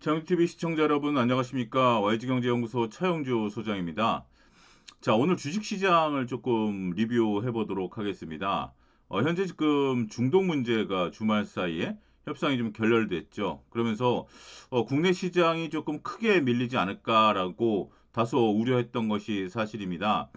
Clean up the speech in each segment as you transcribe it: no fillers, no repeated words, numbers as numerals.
정TV 시청자 여러분 안녕하십니까? YG경제연구소 차영주 소장입니다. 자, 오늘 주식시장을 조금 리뷰해 보도록 하겠습니다. 현재 지금 중동 문제가 주말 사이에 협상이 좀 결렬됐죠. 그러면서 국내 시장이 조금 크게 밀리지 않을까라고 다소 우려했던 것이 사실입니다.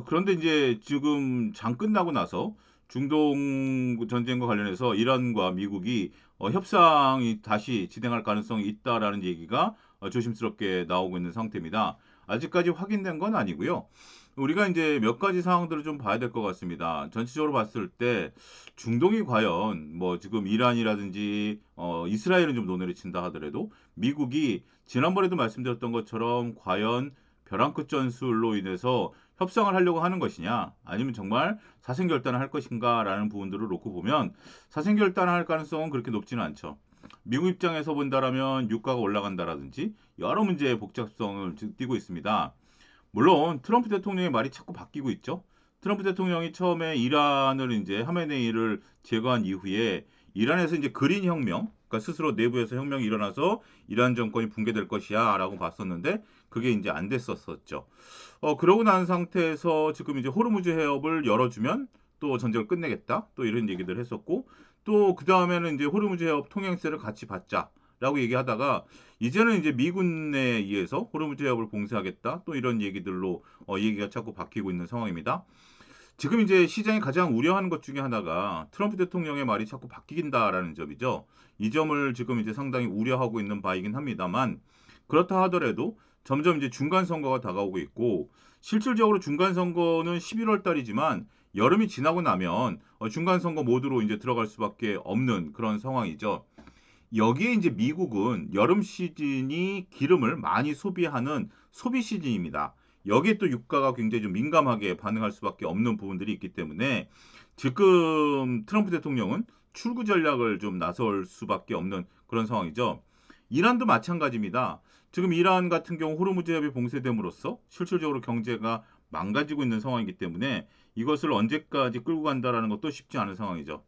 그런데 이제 지금 장 끝나고 나서 중동 전쟁과 관련해서 이란과 미국이 협상이 다시 진행할 가능성이 있다라는 얘기가 조심스럽게 나오고 있는 상태입니다. 아직까지 확인된 건 아니고요. 우리가 이제 몇 가지 상황들을 좀 봐야 될 것 같습니다. 전체적으로 봤을 때 중동이 과연 뭐 지금 이란이라든지 이스라엘은 좀 논의를 친다 하더라도 미국이 지난번에도 말씀드렸던 것처럼 과연 벼랑 끝 전술로 인해서 협상을 하려고 하는 것이냐 아니면 정말 사생결단을 할 것인가라는 부분들을 놓고 보면 사생결단을 할 가능성은 그렇게 높지는 않죠. 미국 입장에서 본다라면 유가가 올라간다라든지 여러 문제의 복잡성을 띠고 있습니다. 물론 트럼프 대통령의 말이 자꾸 바뀌고 있죠. 트럼프 대통령이 처음에 이란을 이제 하메네이를 제거한 이후에 이란에서 이제 그린 혁명, 그러니까 스스로 내부에서 혁명이 일어나서 이란 정권이 붕괴될 것이야라고 봤었는데 그게 이제 안 됐었었죠. 그러고 난 상태에서 지금 이제 호르무즈 해협을 열어주면 또 전쟁을 끝내겠다. 또 이런 얘기들 했었고 또 그 다음에는 이제 호르무즈 해협 통행세를 같이 받자. 라고 얘기하다가 이제는 이제 미군에 의해서 호르무즈 해협을 봉쇄하겠다. 또 이런 얘기들로 얘기가 자꾸 바뀌고 있는 상황입니다. 지금 이제 시장이 가장 우려하는 것 중에 하나가 트럼프 대통령의 말이 자꾸 바뀐다라는 점이죠. 이 점을 지금 이제 상당히 우려하고 있는 바이긴 합니다만 그렇다 하더라도 점점 이제 중간 선거가 다가오고 있고 실질적으로 중간 선거는 11월 달이지만 여름이 지나고 나면 중간 선거 모드로 이제 들어갈 수밖에 없는 그런 상황이죠. 여기에 이제 미국은 여름 시즌이 기름을 많이 소비하는 소비 시즌입니다. 여기에 또 유가가 굉장히 좀 민감하게 반응할 수밖에 없는 부분들이 있기 때문에 지금 트럼프 대통령은 출구 전략을 좀 나설 수밖에 없는 그런 상황이죠. 이란도 마찬가지입니다. 지금 이란 같은 경우 호르무즈 해협이 봉쇄됨으로써 실질적으로 경제가 망가지고 있는 상황이기 때문에 이것을 언제까지 끌고 간다라는 것도 쉽지 않은 상황이죠.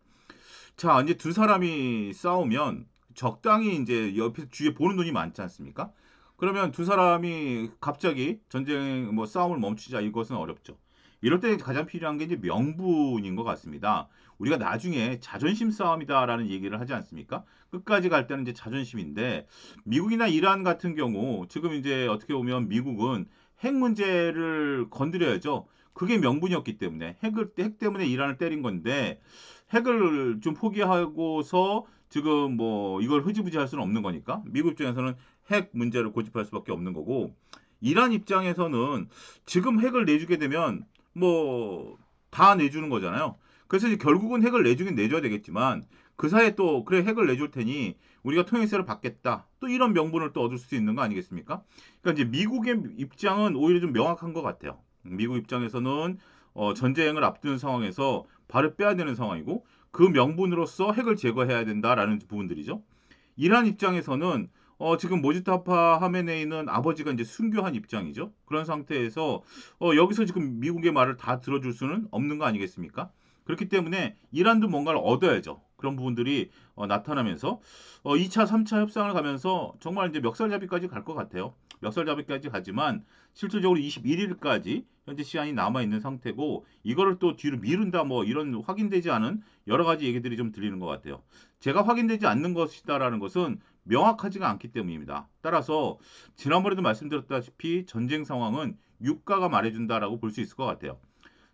자, 이제 두 사람이 싸우면 적당히 이제 옆에 주위에 보는 눈이 많지 않습니까? 그러면 두 사람이 갑자기 전쟁 뭐 싸움을 멈추자 이것은 어렵죠. 이럴 때 가장 필요한 게 이제 명분인 것 같습니다. 우리가 나중에 자존심 싸움이다라는 얘기를 하지 않습니까? 끝까지 갈 때는 이제 자존심인데 미국이나 이란 같은 경우 지금 이제 어떻게 보면 미국은 핵 문제를 건드려야죠. 그게 명분이었기 때문에 핵 때문에 이란을 때린 건데 핵을 좀 포기하고서 지금 뭐 이걸 흐지부지 할 수는 없는 거니까 미국 입장에서는 핵 문제를 고집할 수밖에 없는 거고 이란 입장에서는 지금 핵을 내주게 되면 뭐 다 내주는 거잖아요. 그래서 이제 결국은 핵을 내주긴 내줘야 되겠지만 그 사이에 또 그래 핵을 내줄 테니 우리가 통행세를 받겠다. 또 이런 명분을 또 얻을 수 있는 거 아니겠습니까? 그러니까 이제 미국의 입장은 오히려 좀 명확한 것 같아요. 미국 입장에서는 전쟁을 앞두는 상황에서 발을 빼야 되는 상황이고 그 명분으로서 핵을 제거해야 된다라는 부분들이죠. 이란 입장에서는 지금 모지타파 하메네이는 아버지가 이제 순교한 입장이죠. 그런 상태에서 여기서 지금 미국의 말을 다 들어줄 수는 없는 거 아니겠습니까? 그렇기 때문에 이란도 뭔가를 얻어야죠. 그런 부분들이 나타나면서 2차, 3차 협상을 가면서 정말 이제 멱살잡이까지 갈 것 같아요. 멱살잡이까지 가지만 실질적으로 21일까지 현재 시간이 남아 있는 상태고 이거를 또 뒤로 미룬다 뭐 이런 확인되지 않은 여러 가지 얘기들이 좀 들리는 것 같아요. 제가 확인되지 않는 것이다라는 것은 명확하지가 않기 때문입니다. 따라서 지난번에도 말씀드렸다시피 전쟁 상황은 유가가 말해준다라고 볼 수 있을 것 같아요.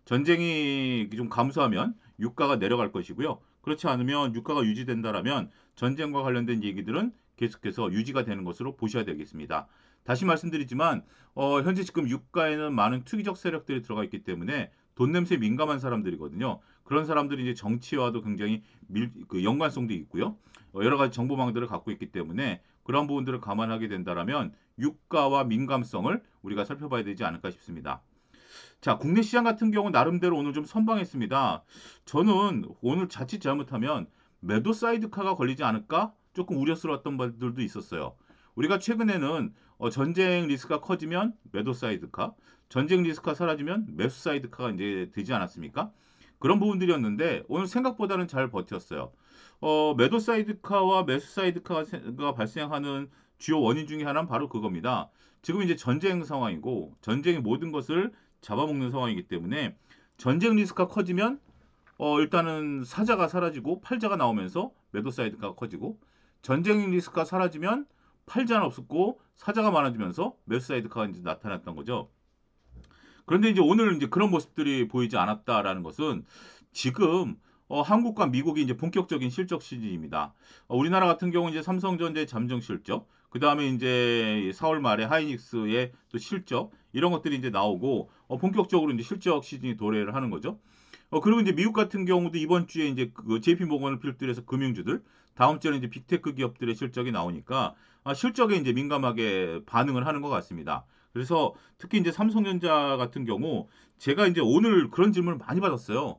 전쟁이 좀 감소하면 유가가 내려갈 것이고요. 그렇지 않으면 유가가 유지된다라면 전쟁과 관련된 얘기들은 계속해서 유지가 되는 것으로 보셔야 되겠습니다. 다시 말씀드리지만 현재 지금 유가에는 많은 투기적 세력들이 들어가 있기 때문에 돈 냄새에 민감한 사람들이거든요. 그런 사람들이 이제 정치와도 굉장히 그 연관성도 있고요. 여러 가지 정보망들을 갖고 있기 때문에 그런 부분들을 감안하게 된다라면 유가와 민감성을 우리가 살펴봐야 되지 않을까 싶습니다. 자, 국내 시장 같은 경우 나름대로 오늘 좀 선방했습니다. 저는 오늘 자칫 잘못하면 매도 사이드카가 걸리지 않을까? 조금 우려스러웠던 분들도 있었어요. 우리가 최근에는 전쟁 리스크가 커지면 매도 사이드카, 전쟁 리스크가 사라지면 매수 사이드카가 이제 되지 않았습니까? 그런 부분들이었는데 오늘 생각보다는 잘 버텼어요. 매도 사이드카와 매수 사이드카가 발생하는 주요 원인 중에 하나는 바로 그겁니다. 지금 이제 전쟁 상황이고 전쟁의 모든 것을 잡아먹는 상황이기 때문에 전쟁 리스크가 커지면 일단은 사자가 사라지고 팔자가 나오면서 매도 사이드가 커지고 전쟁 리스크가 사라지면 팔자는 없었고 사자가 많아지면서 매수 사이드가 이제 나타났던 거죠. 그런데 이제 오늘 이제 그런 모습들이 보이지 않았다라는 것은 지금 한국과 미국이 이제 본격적인 실적 시즌입니다. 우리나라 같은 경우는 이제 삼성전자의 잠정 실적, 그 다음에 이제 4월 말에 하이닉스의 또 실적 이런 것들이 이제 나오고 본격적으로 이제 실적 시즌이 도래를 하는 거죠. 그리고 이제 미국 같은 경우도 이번 주에 이제 그 JP 모건을 필두해서 금융주들, 다음 주에는 이제 빅테크 기업들의 실적이 나오니까 실적에 이제 민감하게 반응을 하는 것 같습니다. 그래서 특히 이제 삼성전자 같은 경우 제가 이제 오늘 그런 질문을 많이 받았어요.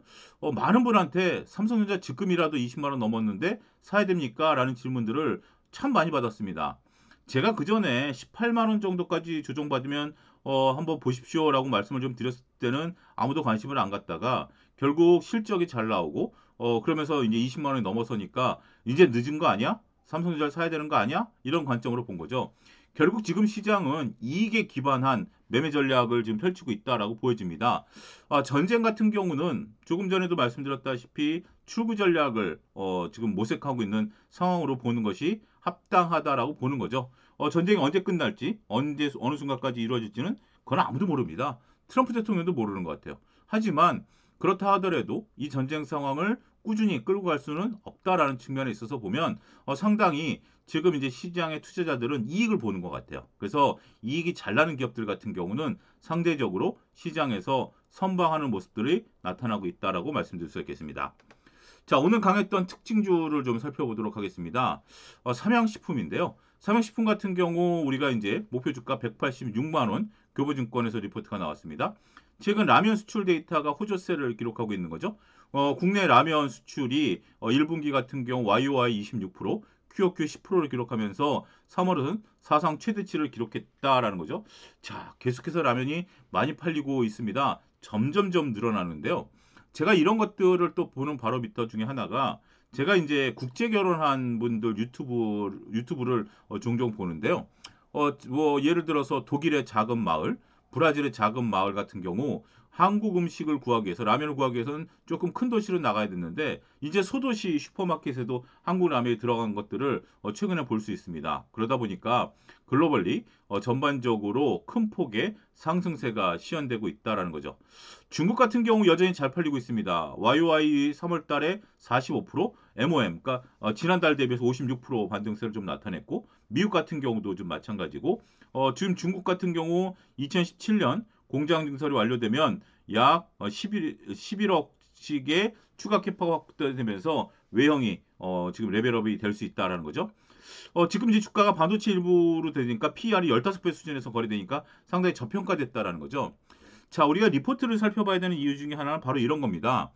많은 분한테 삼성전자 지금이라도 20만 원 넘었는데 사야 됩니까? 라는 질문들을 참 많이 받았습니다. 제가 그 전에 18만 원 정도까지 조정받으면 한번 보십시오라고 말씀을 좀 드렸을 때는 아무도 관심을 안 갖다가 결국 실적이 잘 나오고 그러면서 이제 20만 원이 넘어서니까 이제 늦은 거 아니야? 삼성전자를 사야 되는 거 아니야? 이런 관점으로 본 거죠. 결국 지금 시장은 이익에 기반한 매매 전략을 지금 펼치고 있다라고 보여집니다. 전쟁 같은 경우는 조금 전에도 말씀드렸다시피 출구 전략을 지금 모색하고 있는 상황으로 보는 것이 합당하다라고 보는 거죠. 전쟁이 언제 끝날지, 언제 어느 순간까지 이루어질지는 그건 아무도 모릅니다. 트럼프 대통령도 모르는 것 같아요. 하지만 그렇다 하더라도 이 전쟁 상황을 꾸준히 끌고 갈 수는 없다라는 측면에 있어서 보면 상당히 지금 이제 시장의 투자자들은 이익을 보는 것 같아요. 그래서 이익이 잘 나는 기업들 같은 경우는 상대적으로 시장에서 선방하는 모습들이 나타나고 있다라고 말씀드릴 수 있겠습니다. 자, 오늘 강했던 특징주를 좀 살펴보도록 하겠습니다. 삼양식품인데요. 삼양식품 같은 경우 우리가 이제 목표 주가 186만 원 교보증권에서 리포트가 나왔습니다. 최근 라면 수출 데이터가 호조세를 기록하고 있는 거죠. 국내 라면 수출이 1분기 같은 경우 YOY 26%, QOQ 10%를 기록하면서 3월은 사상 최대치를 기록했다라는 거죠. 자, 계속해서 라면이 많이 팔리고 있습니다. 점점점 늘어나는데요. 제가 이런 것들을 또 보는 바로미터 중에 하나가 제가 이제 국제 결혼한 분들 유튜브를 종종 보는데요. 뭐 예를 들어서 독일의 작은 마을, 브라질의 작은 마을 같은 경우 한국 음식을 구하기 위해서 라면을 구하기 위해서는 조금 큰 도시로 나가야 됐는데 이제 소도시 슈퍼마켓에도 한국 라면이 들어간 것들을 최근에 볼 수 있습니다. 그러다 보니까 글로벌리 전반적으로 큰 폭의 상승세가 시현되고 있다라는 거죠. 중국 같은 경우 여전히 잘 팔리고 있습니다. YOY 3월 달에 45%, MOM, 그러니까 지난달 대비해서 56% 반등세를 좀 나타냈고, 미국 같은 경우도 좀 마찬가지고, 지금 중국 같은 경우 2017년 공장 증설이 완료되면 약 11억씩의 추가 캐파가 확대되면서 외형이 지금 레벨업이 될 수 있다라는 거죠. 지금 이제 주가가 반도체 일부로 되니까 PER이 15배 수준에서 거래되니까 상당히 저평가됐다라는 거죠. 자, 우리가 리포트를 살펴봐야 되는 이유 중에 하나는 바로 이런 겁니다.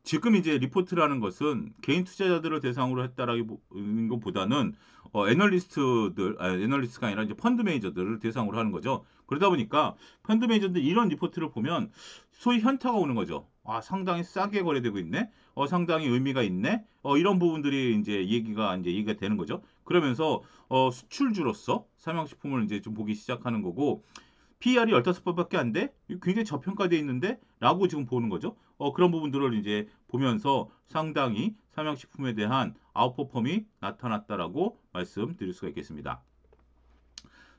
지금 이제 리포트라는 것은 개인 투자자들을 대상으로 했다라는 것보다는 애널리스트가 아니라 이제 펀드 매니저들을 대상으로 하는 거죠. 그러다 보니까 펀드 매니저들 이런 리포트를 보면 소위 현타가 오는 거죠. 상당히 싸게 거래되고 있네. 상당히 의미가 있네. 이런 부분들이 이제 얘기가 되는 거죠. 그러면서 수출주로서 삼양식품을 이제 좀 보기 시작하는 거고 PER이 15번밖에 안 돼? 굉장히 저평가되어 있는데? 라고 지금 보는 거죠. 그런 부분들을 이제 보면서 상당히 삼양식품에 대한 아웃퍼폼이 나타났다라고 말씀드릴 수가 있겠습니다.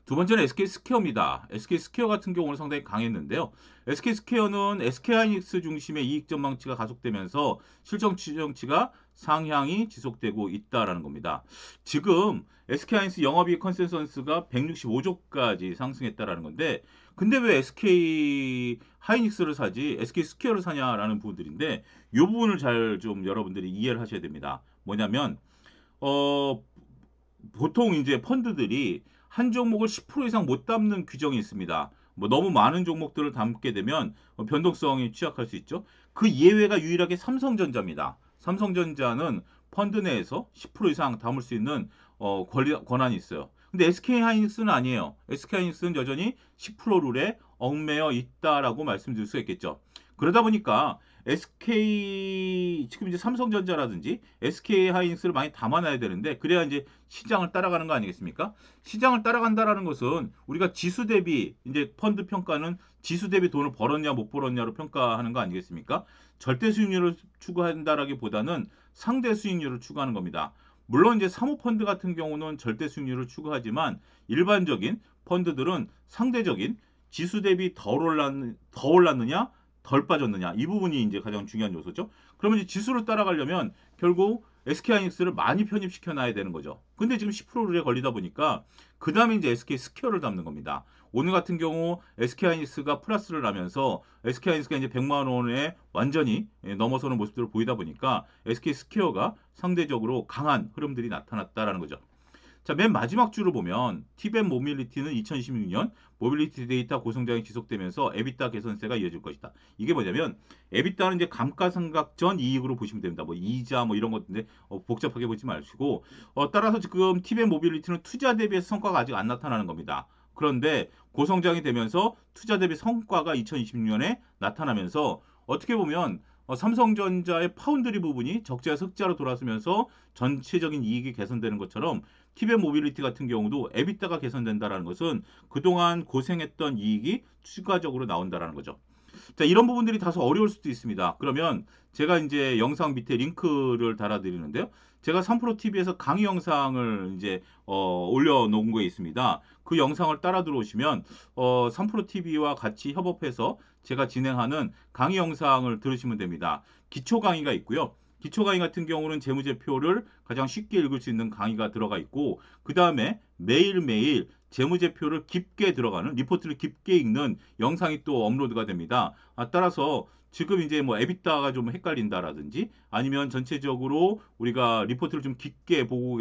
두 번째는 SK스퀘어입니다. SK스퀘어 같은 경우는 상당히 강했는데요. SK스퀘어는 SK하이닉스 중심의 이익 전망치가 가속되면서 실적 추정치가 상향이 지속되고 있다라는 겁니다. 지금 SK하이닉스 영업이익 컨센서스가 165조까지 상승했다라는 건데 근데 왜 SK 하이닉스를 사지 SK 스퀘어를 사냐라는 부분들인데 이 부분을 잘 좀 여러분들이 이해를 하셔야 됩니다. 뭐냐면 어 보통 이제 펀드들이 한 종목을 10% 이상 못 담는 규정이 있습니다. 뭐 너무 많은 종목들을 담게 되면 변동성이 취약할 수 있죠. 그 예외가 유일하게 삼성전자입니다. 삼성전자는 펀드 내에서 10% 이상 담을 수 있는 권한이 있어요. 근데 SK하이닉스는 아니에요. SK하이닉스는 여전히 10% 룰에 얽매여 있다라고 말씀드릴 수 있겠죠. 그러다 보니까 지금 이제 삼성전자라든지 SK 하이닉스를 많이 담아놔야 되는데 그래야 이제 시장을 따라가는 거 아니겠습니까? 시장을 따라간다라는 것은 우리가 지수 대비 이제 펀드 평가는 지수 대비 돈을 벌었냐 못 벌었냐로 평가하는 거 아니겠습니까? 절대 수익률을 추구한다라기보다는 상대 수익률을 추구하는 겁니다. 물론 이제 사모펀드 같은 경우는 절대 수익률을 추구하지만 일반적인 펀드들은 상대적인 지수 대비 더 올랐느냐 덜 빠졌느냐 이 부분이 이제 가장 중요한 요소죠. 그러면 이제 지수를 따라가려면 결국 SK하이닉스를 많이 편입시켜 놔야 되는 거죠. 근데 지금 10%에 걸리다 보니까 그 다음에 이제 SK 스퀘어를 담는 겁니다. 오늘 같은 경우 SK하이닉스가 플러스를 나면서 SK하이닉스가 이제 100만 원에 완전히 넘어서는 모습들을 보이다 보니까 SK 스퀘어가 상대적으로 강한 흐름들이 나타났다라는 거죠. 자, 맨 마지막 줄을 보면 티벤 모빌리티는 2026년 모빌리티 데이터 고성장이 지속되면서 에비타 개선세가 이어질 것이다. 이게 뭐냐면 에비타는 이제 감가상각전 이익으로 보시면 됩니다. 뭐 이자 뭐 이런 것인데 복잡하게 보지 마시고 따라서 지금 티벤 모빌리티는 투자 대비해서 성과가 아직 안 나타나는 겁니다. 그런데 고성장이 되면서 투자 대비 성과가 2026년에 나타나면서 어떻게 보면 삼성전자의 파운드리 부분이 적자에서 흑자로 돌아서면서 전체적인 이익이 개선되는 것처럼 티벤 모빌리티 같은 경우도 에비타가 개선된다라는 것은 그동안 고생했던 이익이 추가적으로 나온다라는 거죠. 자, 이런 부분들이 다소 어려울 수도 있습니다. 그러면 제가 이제 영상 밑에 링크를 달아드리는데요. 제가 3프로TV에서 강의 영상을 이제 올려놓은 거에 있습니다. 그 영상을 따라 들어오시면 3프로TV와 같이 협업해서 제가 진행하는 강의 영상을 들으시면 됩니다. 기초 강의가 있고요. 기초 강의 같은 경우는 재무제표를 가장 쉽게 읽을 수 있는 강의가 들어가 있고 그 다음에 매일매일 재무제표를 깊게 들어가는 리포트를 깊게 읽는 영상이 또 업로드가 됩니다. 따라서 지금 이제 뭐 에비타가 좀 헷갈린다라든지 아니면 전체적으로 우리가 리포트를 좀 깊게 보고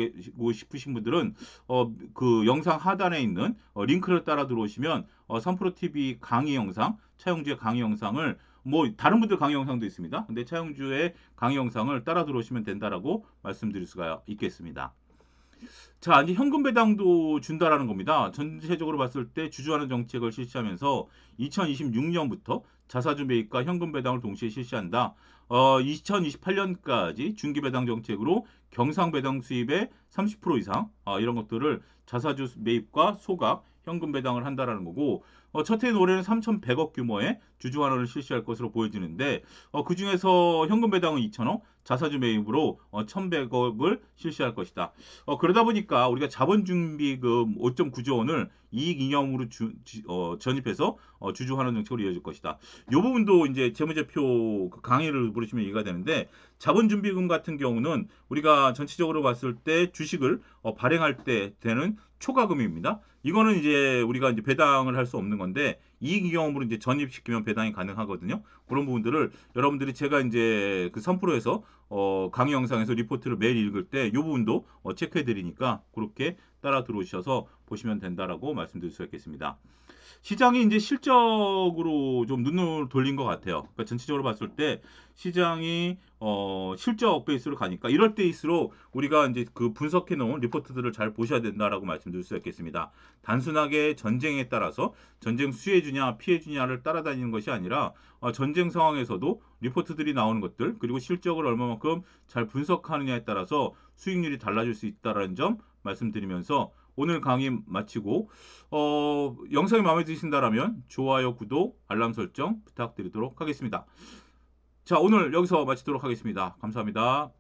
싶으신 분들은 그 영상 하단에 있는 링크를 따라 들어오시면 3프로TV 강의 영상, 차용주의 강의 영상을 뭐 다른 분들 강의 영상도 있습니다. 근데 차용주의 강의 영상을 따라 들어오시면 된다라고 말씀드릴 수가 있겠습니다. 자, 이제 현금 배당도 준다라는 겁니다. 전체적으로 봤을 때 주주환원 정책을 실시하면서 2026년부터 자사주 매입과 현금 배당을 동시에 실시한다. 2028년까지 중기 배당 정책으로 경상 배당 수입의 30% 이상 이런 것들을 자사주 매입과 소각, 현금 배당을 한다라는 거고 첫 해인 올해는 3,100억 규모의 주주환원을 실시할 것으로 보여지는데 그 중에서 현금 배당은 2,000억, 자사주 매입으로 1,100억을 실시할 것이다. 그러다 보니까 우리가 자본준비금 5.9조 원을 이익 잉여금으로 전입해서 주주환원 정책으로 이어질 것이다. 이 부분도 이제 재무제표 강의를 보시면 이해가 되는데 자본준비금 같은 경우는 우리가 전체적으로 봤을 때 주식을 발행할 때 되는 초과금입니다. 이거는 이제 우리가 이제 배당을 할 수 없는 건데 이익 잉여금으로 이제 전입시키면 배당이 가능하거든요. 그런 부분들을 여러분들이 제가 이제 그 3프로에서 강의 영상에서 리포트를 매일 읽을 때 이 부분도 체크해 드리니까 그렇게 따라 들어오셔서 보시면 된다라고 말씀드릴 수 있겠습니다. 시장이 이제 실적으로 좀 눈을 돌린 것 같아요. 그러니까 전체적으로 봤을 때 시장이 실적 베이스로 가니까 이럴 때일수록 우리가 이제 그 분석해 놓은 리포트들을 잘 보셔야 된다라고 말씀드릴 수 있겠습니다. 단순하게 전쟁에 따라서 전쟁 수혜주냐 피해주냐를 따라다니는 것이 아니라 전쟁 상황에서도 리포트들이 나오는 것들 그리고 실적을 얼마만큼 잘 분석하느냐에 따라서 수익률이 달라질 수 있다는 점 말씀드리면서 오늘 강의 마치고 영상이 마음에 드신다라면 좋아요, 구독, 알람 설정 부탁드리도록 하겠습니다. 자, 오늘 여기서 마치도록 하겠습니다. 감사합니다.